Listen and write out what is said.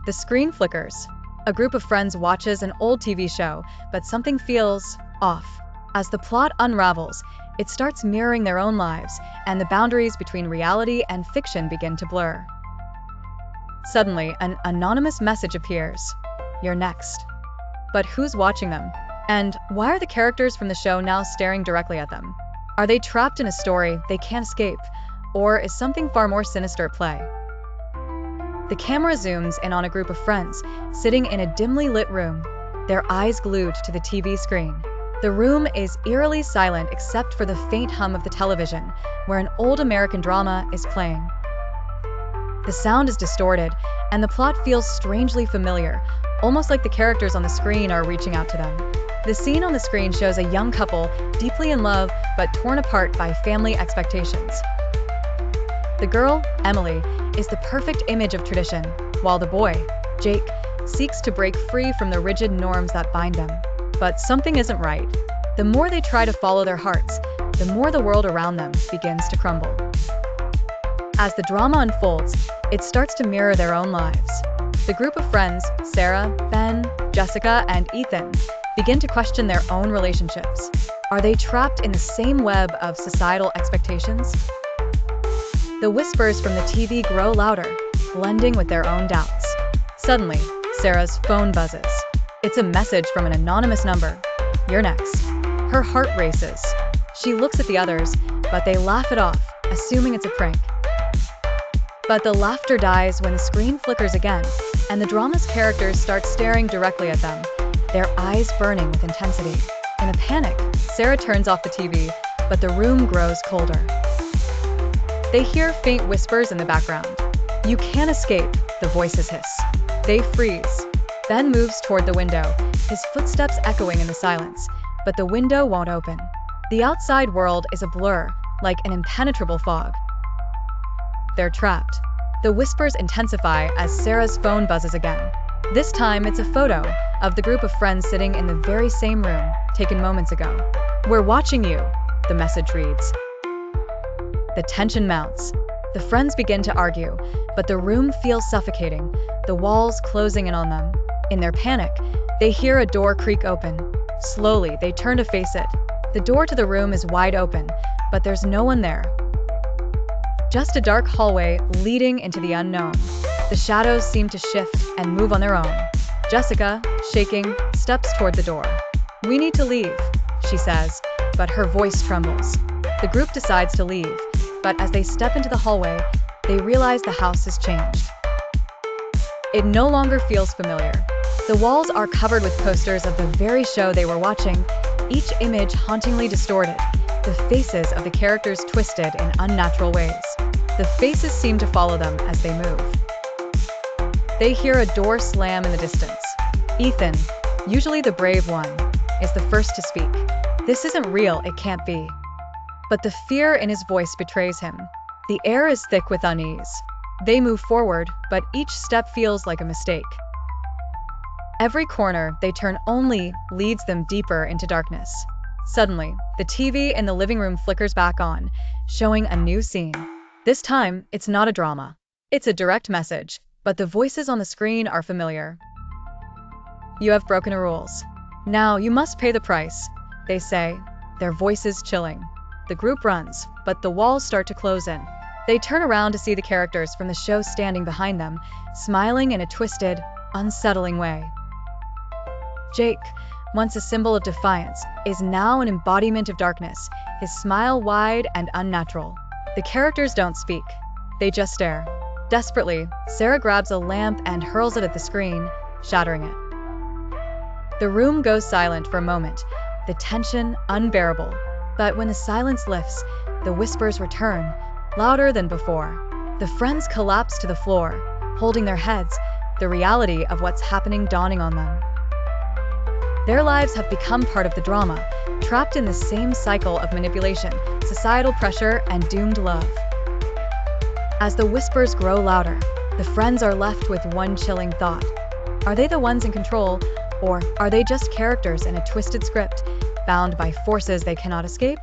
The screen flickers. A group of friends watches an old TV show, but something feels off. As the plot unravels, it starts mirroring their own lives, and the boundaries between reality and fiction begin to blur. Suddenly, an anonymous message appears. You're next. But who's watching them? And why are the characters from the show now staring directly at them? Are they trapped in a story they can't escape? Or is something far more sinister at play? The camera zooms in on a group of friends, sitting in a dimly lit room, their eyes glued to the TV screen. The room is eerily silent except for the faint hum of the television, where an old American drama is playing. The sound is distorted, and the plot feels strangely familiar, almost like the characters on the screen are reaching out to them. The scene on the screen shows a young couple, deeply in love but torn apart by family expectations. The girl, Emily, is the perfect image of tradition, while the boy, Jake, seeks to break free from the rigid norms that bind them. But something isn't right. The more they try to follow their hearts, the more the world around them begins to crumble. As the drama unfolds, it starts to mirror their own lives. The group of friends, Sarah, Ben, Jessica, and Ethan, begin to question their own relationships. Are they trapped in the same web of societal expectations? The whispers from the TV grow louder, blending with their own doubts. Suddenly, Sarah's phone buzzes. It's a message from an anonymous number. You're next. Her heart races. She looks at the others, but they laugh it off, assuming it's a prank. But the laughter dies when the screen flickers again, and the drama's characters start staring directly at them, their eyes burning with intensity. In a panic, Sarah turns off the TV, but the room grows colder. They hear faint whispers in the background. You can't escape, the voices hiss. They freeze. Ben moves toward the window, his footsteps echoing in the silence, but the window won't open. The outside world is a blur, like an impenetrable fog. They're trapped. The whispers intensify as Sarah's phone buzzes again. This time, it's a photo of the group of friends sitting in the very same room, taken moments ago. We're watching you, the message reads. The tension mounts. The friends begin to argue, but the room feels suffocating, the walls closing in on them. In their panic, they hear a door creak open. Slowly, they turn to face it. The door to the room is wide open, but there's no one there. Just a dark hallway leading into the unknown. The shadows seem to shift and move on their own. Jessica, shaking, steps toward the door. We need to leave, she says, but her voice trembles. The group decides to leave, but as they step into the hallway, they realize the house has changed. It no longer feels familiar. The walls are covered with posters of the very show they were watching, each image hauntingly distorted, the faces of the characters twisted in unnatural ways. The faces seem to follow them as they move. They hear a door slam in the distance. Ethan, usually the brave one, is the first to speak. This isn't real, it can't be. But the fear in his voice betrays him. The air is thick with unease. They move forward, but each step feels like a mistake. Every corner they turn only leads them deeper into darkness. Suddenly, the TV in the living room flickers back on, showing a new scene. This time, it's not a drama. It's a direct message, but the voices on the screen are familiar. You have broken the rules. Now you must pay the price, they say, their voices chilling. The group runs, but the walls start to close in. They turn around to see the characters from the show standing behind them, smiling in a twisted, unsettling way. Jake, once a symbol of defiance, is now an embodiment of darkness, his smile wide and unnatural. The characters don't speak. They just stare. Desperately, Sarah grabs a lamp and hurls it at the screen, shattering it. The room goes silent for a moment, the tension unbearable. But when the silence lifts, the whispers return, louder than before. The friends collapse to the floor, holding their heads, the reality of what's happening dawning on them. Their lives have become part of the drama, trapped in the same cycle of manipulation, societal pressure, and doomed love. As the whispers grow louder, the friends are left with one chilling thought. Are they the ones in control, or are they just characters in a twisted script, bound by forces they cannot escape?